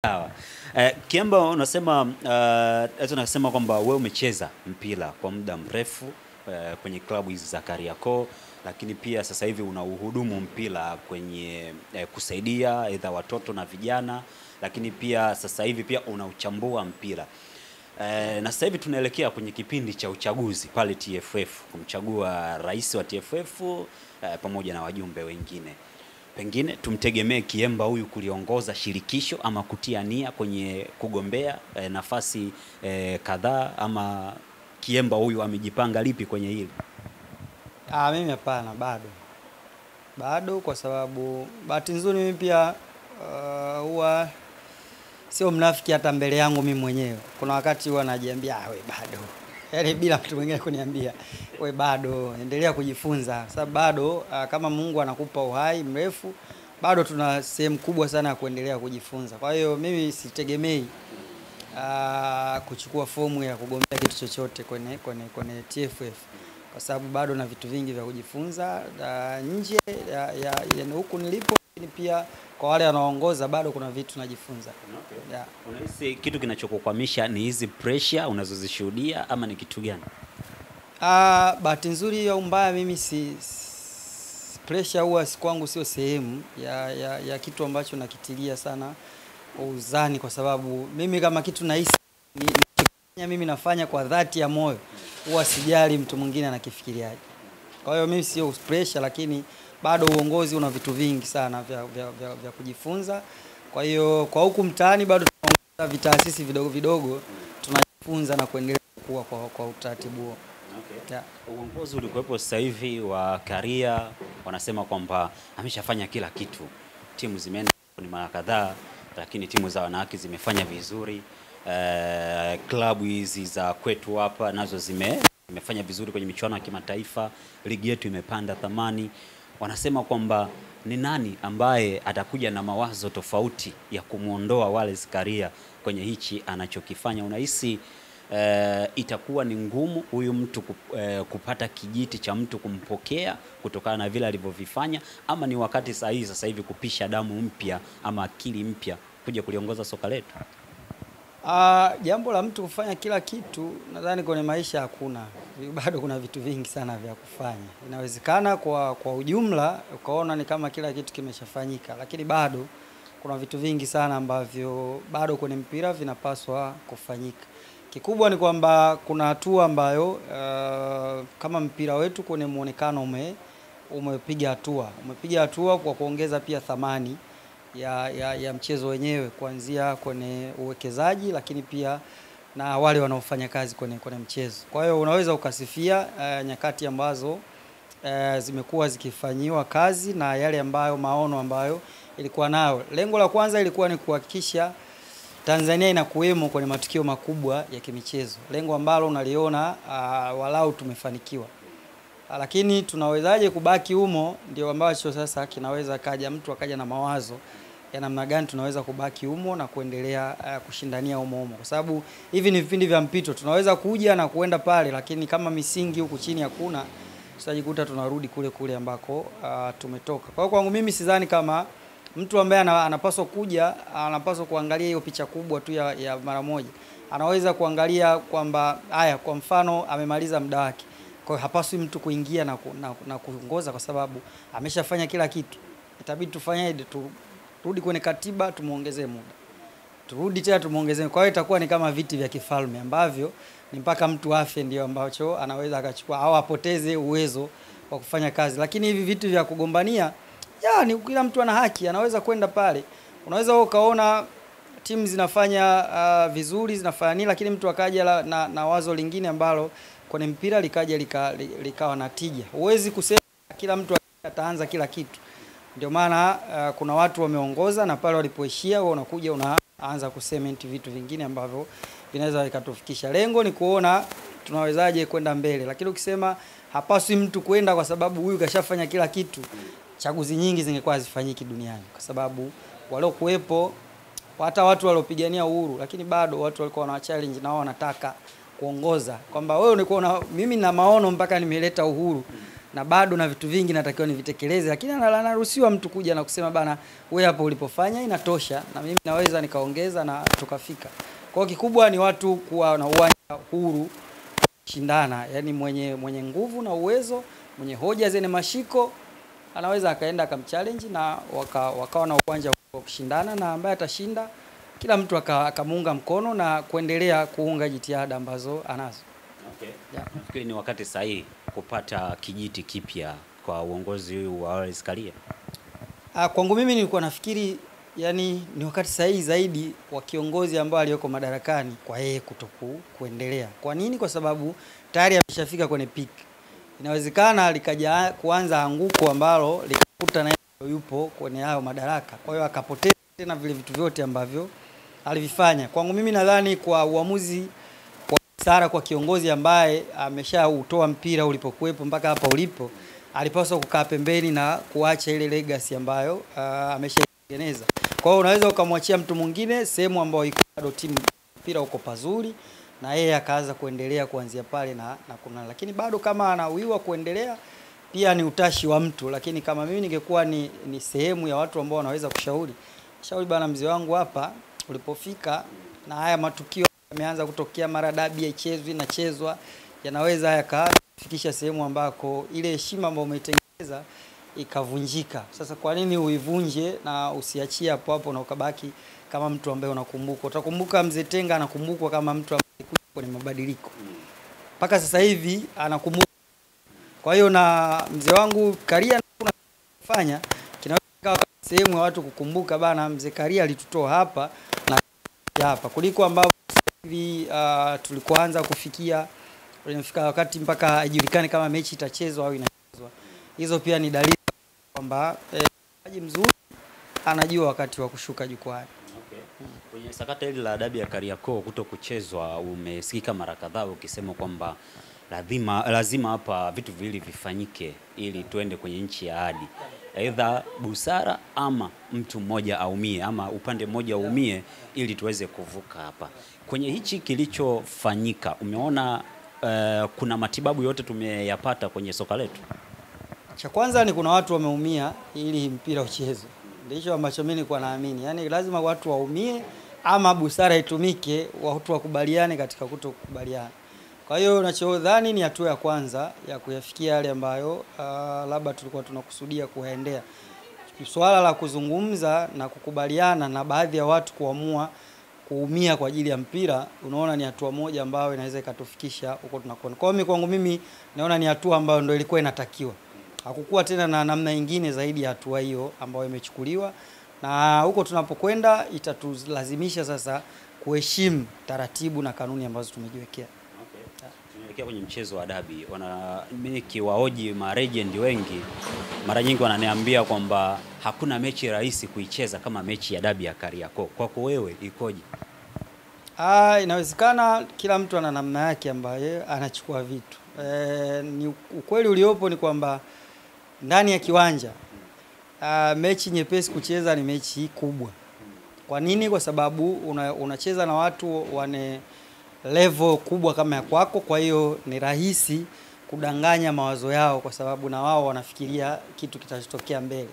Sawa. Kiemba unasema unasema kwamba wewe umecheza mpira kwa muda mrefu kwenye klabu hizi za Kariakoo, lakini pia sasa hivi una uhudumu mpira kwenye kusaidia aidha watoto na vijana, lakini pia sasa hivi pia unauchambua mpira. Na sasa hivi tunaelekea kwenye kipindi cha uchaguzi pale TFF, kumchagua rais wa TFF pamoja na wajumbe wengine. Pengine tumtegemee Kiemba huyu kuliongoza shirikisho ama kutia nia kwenye kugombea nafasi kadhaa, ama Kiemba huyu amejipanga lipi kwenye hili? Mimi hapana, bado kwa sababu bahati nzuri mimi pia huwa sio mnafiki hata mbele yangu mimi mwenyewe. Kuna wakati huwa najiambia we bado. Yaani bila mtu mwingine kuniambia we bado, endelea kujifunza. Sababu bado kama Mungu anakupa uhai mrefu, bado tuna sehemu kubwa sana ya kuendelea kujifunza. Kwa hiyo mimi sitegemei kuchukua fomu ya kugombea kitu chochote kwenye TFF, kwa sababu bado na vitu vingi vya kujifunza nje ya huku nilipo, lakini pia kwa wale wanaoongoza bado kuna vitu najifunza. Okay. Yeah. Unahisi kitu kinachokukwamisha ni hizi pressure unazozishuhudia ama ni kitu gani? Bahati nzuri au mbaya, mimi pressure huwa kwangu sio sehemu ya kitu ambacho nakitilia sana uzani, kwa sababu mimi kama kitu nahisi mimi nafanya kwa dhati ya moyo, huwa sijali mtu mwingine anakifikiriaje. Kwa hiyo mimi sio pressure, lakini bado uongozi una vitu vingi sana vya kujifunza. Kwa hiyo kwa huku mtaani bado tunaongoza vitaasisi vidogo vidogo, tunajifunza na kuendelea kukua kwa utaratibu huo. Okay. Yeah. Uongozi ulikuwepo sasa hivi wa Karia wanasema kwamba ameshafanya kila kitu. Timu zimeenda ni mara kadhaa, lakini timu za wanawake zimefanya vizuri. Klabu hizi za kwetu hapa nazo zimefanya vizuri kwenye michuano ya kimataifa. Ligi yetu imepanda thamani. Wanasema kwamba ni nani ambaye atakuja na mawazo tofauti ya kumuondoa Wallace Karia kwenye hichi anachokifanya? Unahisi itakuwa ni ngumu huyu mtu kupata kijiti cha mtu kumpokea kutokana na vile alivyovifanya, ama ni wakati sahihi sasa hivi kupisha damu mpya ama akili mpya kuja kuliongoza soka letu? Jambo la mtu kufanya kila kitu, nadhani kwenye maisha hakuna. Bado kuna vitu vingi sana vya kufanya. Inawezekana kwa ujumla ukaona ni kama kila kitu kimeshafanyika, lakini bado kuna vitu vingi sana ambavyo bado kwenye mpira vinapaswa kufanyika. Kikubwa ni kwamba kuna hatua ambayo kama mpira wetu kwenye muonekano umepiga hatua kwa kuongeza pia thamani ya mchezo wenyewe, kuanzia kwenye uwekezaji, lakini pia na wale wanaofanya kazi kwenye mchezo. Kwa hiyo unaweza ukasifia nyakati ambazo zimekuwa zikifanyiwa kazi na yale ambayo maono ambayo ilikuwa nayo. Lengo la kwanza ilikuwa ni kuhakikisha Tanzania inakuwemo kwenye matukio makubwa ya kimichezo. Lengo ambalo unaliona walau tumefanikiwa. Lakini tunawezaje kubaki humo, ndio ambacho sasa kinaweza mtu akaja na mawazo ya namna gani tunaweza kubaki humo na kuendelea kushindania humo. Kwa sababu hivi ni vipindi vya mpito, tunaweza kuja na kuenda pale, lakini kama misingi huku chini hakuna, tutajikuta tunarudi kule ambako tumetoka. Kwa hiyo kwangu mimi sidhani kama mtu ambaye anapaswa kuja anapaswa kuangalia hiyo picha kubwa tu ya mara moja. Anaweza kuangalia kwamba kwa mfano amemaliza muda wake. Kwa hiyo hapaswi mtu kuingia na kuongoza, kwa sababu ameshafanya kila kitu. Itabidi tufanyaje? Turudi kwenye katiba, tumuongezee muda. Turudi tena tumuongezee. Kwa hiyo itakuwa ni kama viti vya kifalme ambavyo ni mpaka mtu afe ndio ambacho anaweza akachukua au apoteze uwezo wa kufanya kazi. Lakini hivi vitu vya kugombania, ni kila mtu ana haki, anaweza kwenda pale. Unaweza ukaona timu zinafanya vizuri, zinafanya nini, lakini mtu akaja na wazo lingine ambalo kwenye mpira likawa na tija. Huwezi kusema kila mtu ataanza kila kitu. Ndio maana kuna watu wameongoza na pale walipoishia wewe unakuja unaanza kucement vitu vingine ambavyo vinaweza vikatufikisha. Lengo ni kuona tunawezaje kwenda mbele. Lakini ukisema hapaswi mtu kwenda kwa sababu huyu kashafanya kila kitu, chaguzi nyingi zingekuwa hazifanyiki duniani, kwa sababu walio kuwepo hata watu waliopigania uhuru, lakini bado watu walikuwa wana challenge na wao wanataka kuongoza, kwamba wewe ulikuwa mimi na maono mpaka nimeleta uhuru, na bado na vitu vingi natakiwa nivitekeleze, lakini anaruhusiwa mtu kuja na kusema bana, wewe hapo ulipofanya inatosha na mimi naweza nikaongeza na tukafika. Kwa kikubwa ni watu kuwa na uwanja huru shindana, yani mwenye nguvu na uwezo, mwenye hoja zenye mashiko anaweza akaenda akamchallenge na wakawa na uwanja wa kushindana, na ambaye atashinda kila mtu akamuunga mkono na kuendelea kuunga jitihada ambazo anazo. Okay. Yeah. Nafikiri ni wakati sahihi kupata kijiti kipya kwa uongozi wa Wallace Karia. Kwangu mimi nilikuwa nafikiri yani ni wakati sahihi zaidi wa kiongozi ambao aliyoko madarakani kwa yeye kuendelea. Kwa nini? Kwa sababu tayari ameshafika kwenye peak. Inawezekana likaja kuanza anguko ambalo likakuta na yupo kwenye hayo madaraka. Kwa hiyo akapoteza tena vile vitu vyote ambavyo alivifanya. Kwangu mimi nadhani kwa uamuzi wa busara kwa kiongozi ambaye ameshautoa mpira ulipokuwepo mpaka hapa ulipo, alipaswa kukaa pembeni na kuacha ile legacy ambayo ameshaitengeneza. Kwa hiyo unaweza ukamwachia mtu mwingine sehemu ambayo iko bado timu mpira uko pazuri na yeye akaanza kuendelea kuanzia pale na kuna, lakini bado kama anawiwa kuendelea pia ni utashi wa mtu. Lakini kama mimi ningekuwa ni sehemu ya watu ambao wanaweza kushauri bana, mzee wangu hapa ulipofika na haya matukio yameanza kutokea, mara dabi haichezwi na chezwa, yanaweza yakafikisha sehemu ambako ile heshima ambayo umeitengeneza ikavunjika. Sasa kwa nini uivunje na usiachie hapo hapo na ukabaki kama mtu ambaye unakumbuka? Utakumbuka mzee Tenga anakumbukwa kama mtu ambaye alikuja kwenye mabadiliko. Mpaka sasa hivi anakumbuka. Kwa hiyo na mzee wangu Karia kufanya kinaweza sehemu ya watu kukumbuka bana, mzee Karia alitutoa hapa na hapa, kuliko ambao hivi tulikoanza kufikia unafika wakati mpaka haijulikani kama mechi itachezwa au inachezwa. Hizo pia ni dalili kwamba mchezaji mzuri anajua wakati wa kushuka jukwani. Okay. Kwenye sakata hili la dabi ya Kariakoo kutokuchezwa, umesikika mara kadhaa ukisema kwamba lazima hapa vitu viwili vifanyike ili tuende kwenye nchi ya ahadi. Aidha busara ama mtu mmoja aumie ama upande mmoja aumie ili tuweze kuvuka hapa. Kwenye hichi kilichofanyika, umeona kuna matibabu yote tumeyapata kwenye soka letu? Cha kwanza ni kuna watu wameumia ili mpira uchezwe. Ndicho ambacho mimi nilikuwa naamini. Yaani lazima watu waumie ama busara itumike, watu wakubaliane katika kutokubaliana. Kwa hiyo unachodhani ni hatua ya kwanza ya kuyafikia yale ambayo labda tulikuwa tunakusudia kuyaendea. Swala la kuzungumza na kukubaliana na baadhi ya watu kuamua kuumia kwa ajili ya mpira, unaona ni hatua moja ambayo inaweza ikatufikisha huko tunakwenda. Kwa hiyo kwangu mimi naona ni hatua ambayo ndio ilikuwa inatakiwa. Hakukuwa tena na namna nyingine zaidi ya hatua hiyo ambayo imechukuliwa, na huko tunapokwenda itatulazimisha sasa kuheshimu taratibu na kanuni ambazo tumejiwekea. Okay. Tunaelekea kwenye mchezo wa dabi. Mimi kiwaoji legend wengi mara nyingi wananiambia kwamba hakuna mechi rahisi kuicheza kama mechi ya dabi ya Kariakoo. Kwako wewe ikoje? Inawezekana kila mtu ana namna yake ambaye anachukua vitu. Ni ukweli uliopo ni kwamba ndani ya kiwanja mechi nyepesi kucheza ni mechi kubwa. Kwa nini? Kwa sababu unacheza na watu wane level kubwa kama ya kwako, kwa hiyo ni rahisi kudanganya mawazo yao kwa sababu na wao wanafikiria kitu kitachotokea mbele.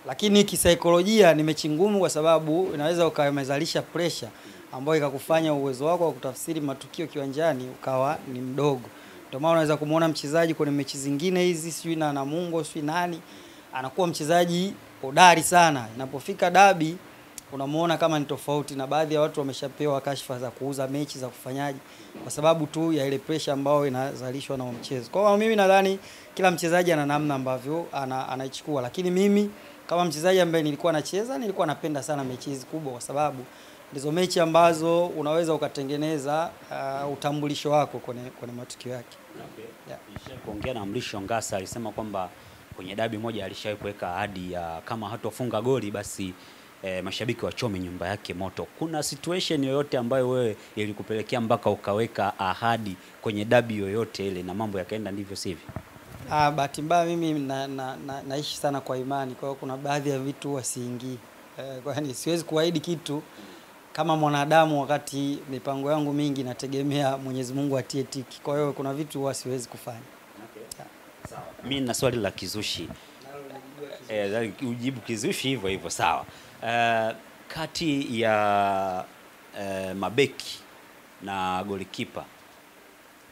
Lakini kisaikolojia ni mechi ngumu kwa sababu inaweza ukamezalisha pressure ambayo ikakufanya uwezo wako wa kutafsiri matukio kiwanjani ukawa ni mdogo. Ndio maana unaweza kumuona mchezaji kwenye mechi zingine hizi sijui na Namungo sijui nani anakuwa mchezaji hodari sana, inapofika dabi unamuona kama ni tofauti, na baadhi ya watu wameshapewa kashfa za kuuza mechi za kufanyaji kwa sababu tu ya ile pressure ambayo inazalishwa na mchezo. Kwa hiyo mimi nadhani kila mchezaji ana namna ambavyo anaichukua, lakini mimi kama mchezaji ambaye nilikuwa nacheza nilikuwa napenda sana mechi hizi kubwa kwa sababu ndizo mechi ambazo unaweza ukatengeneza utambulisho wako kwenye matukio yake. Okay. Yeah. Kuongea na Mrisho Ngasa alisema kwamba kwenye dabi moja alishawahi kuweka ahadi ya kama hatofunga goli basi mashabiki wachome nyumba yake moto. Kuna situation yoyote ambayo wewe ilikupelekea mpaka ukaweka ahadi kwenye dabi yoyote ile na mambo yakaenda ndivyo sivyo? Bahati mbaya mimi naishi sana kwa imani, kwa hiyo kuna baadhi ya vitu wasiingii. Kwa hiyo siwezi kuahidi kitu kama mwanadamu wakati mipango yangu mingi nategemea Mwenyezi Mungu atie tiki. Kwa hiyo kuna vitu siwezi kufanya. Okay. Yeah. Sawa. Mimi na swali la kizushi. Ujibu kizushi hivyo hivyo, sawa. Kati ya mabeki na golikipa,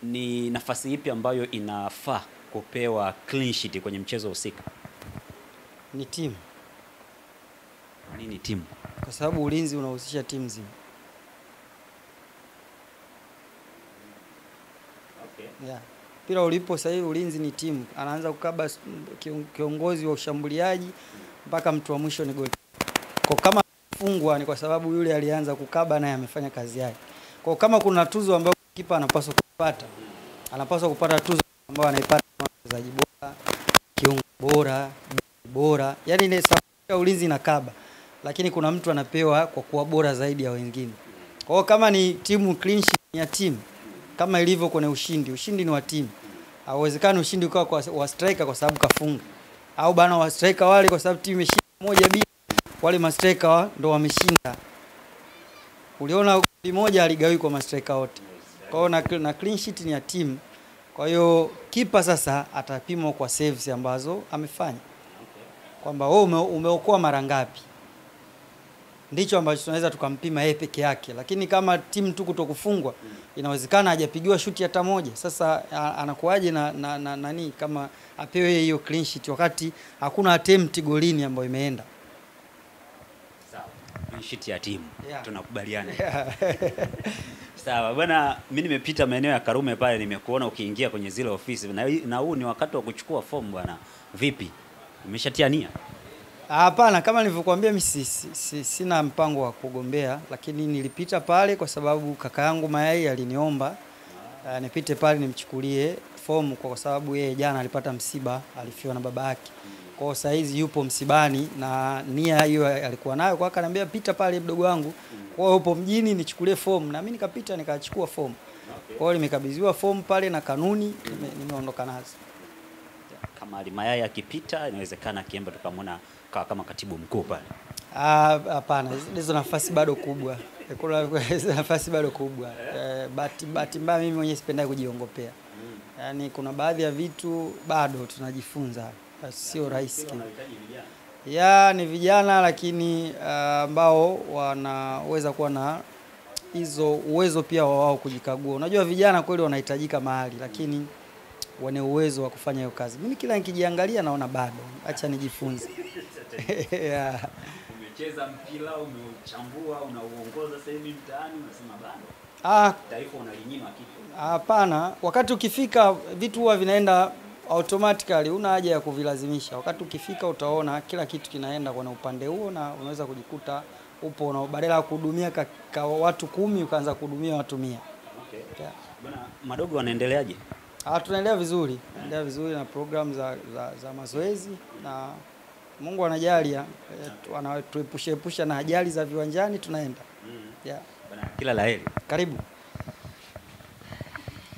ni nafasi ipi ambayo inafaa kupewa clean sheet kwenye mchezo husika? Ni timu. Nini timu? Kwa sababu ulinzi unahusisha timu nzima. Okay. Yeah. Pila ulipo sasa hivi ulinzi ni timu. Anaanza kukaba kiongozi wa ushambuliaji mpaka mtu wa mwisho ni goli. Kwa kama fungwa ni kwa sababu yule alianza kukaba naye amefanya kazi yake. Kwa kama kuna tuzo ambayo kipa anapaswa kupata, anapaswa kupata tuzo ambayo anaipata mchezaji bora, kiungo bora. Yaani ile safu ya ulinzi inakaba, lakini kuna mtu anapewa kwa kuwa bora zaidi ya wengine. Kwa hiyo kama ni timu clean sheet ya timu, kama ilivyo kwenye ushindi ni wa timu. Hauwezekani ushindi ukawa kwa wa striker kwa sababu kafunga. Au bana wa striker wale kwa sababu timu imeshinda 1-0, wale ma striker ndo wameshinda. Uliona goli moja aligawi kwa ma striker wote. Kwa hiyo na clean sheet ni ya timu. Kwa hiyo kipa sasa atapimwa kwa saves ambazo amefanya. Kwamba wewe umeokoa mara ngapi. Ndicho ambacho tunaweza tukampima yeye peke yake. Lakini kama timu tu kutokufungwa, inawezekana hajapigiwa shuti hata moja. Sasa anakuaje na nani kama apewe hiyo clean sheet wakati hakuna attempt golini ambayo imeenda. Sawa. Clean sheet ya timu. Yeah. Tunakubaliana. Yeah. Sawa bwana, mimi nimepita maeneo ya Karume pale, nimekuona ukiingia kwenye zile ofisi na huu ni wakati wa kuchukua fomu bwana. Vipi? Umeshatia nia? Hapana, kama nilivyokuambia mimi sina mpango wa kugombea, lakini nilipita pale kwa sababu kaka yangu Mayai aliniomba nipite pale nimchukulie fomu kwa sababu yeye jana alipata msiba, alifiwa na baba yake. Kwa hiyo saizi yupo msibani na nia hiyo alikuwa nayo, kwa akaniambia pita pale mdogo wangu. Kwa hiyo upo mjini nichukulie fomu, na mimi nikapita nikachukua fomu. Kwa hiyo nimekabidhiwa fomu pale na kanuni, nimeondoka nazo. Kama Mayai akipita inawezekana kiemba tukamwona kama katibu mkuu pale. Hapana, hizo nafasi bado kubwa. Kuna nafasi bado kubwa. Bahati mbaya mimi mwenyewe sipenda kujiongopea. Yaani kuna baadhi ya vitu bado tunajifunza. Sio rahisi. Ni vijana lakini ambao wanaweza kuwa na hizo uwezo pia wao kujikagua. Unajua vijana kweli wanahitajika mahali, lakini wane uwezo wa kufanya hiyo kazi. Mimi kila nikijiangalia naona bado. Acha nijifunze. Yeah. Umecheza mpira, umechambua, unauongoza sasa hivi mtaani, unasema bado. Taifa unalinyima kitu. Hapana, wakati ukifika vitu huwa vinaenda automatically, una haja ya kuvilazimisha. Wakati ukifika utaona kila kitu kinaenda kwa upande huo na unaweza kujikuta upo na badala ya kuhudumia watu 10 ukaanza kuhudumia watu 100. Okay. Yeah. Bwana madogo wanaendeleaje? Tunaendelea vizuri. Tunaendelea vizuri na program za mazoezi na Mungu anajalia, anatuepusha na ajali za viwanjani tunaenda. Yeah. Bwana kila laheri. Karibu.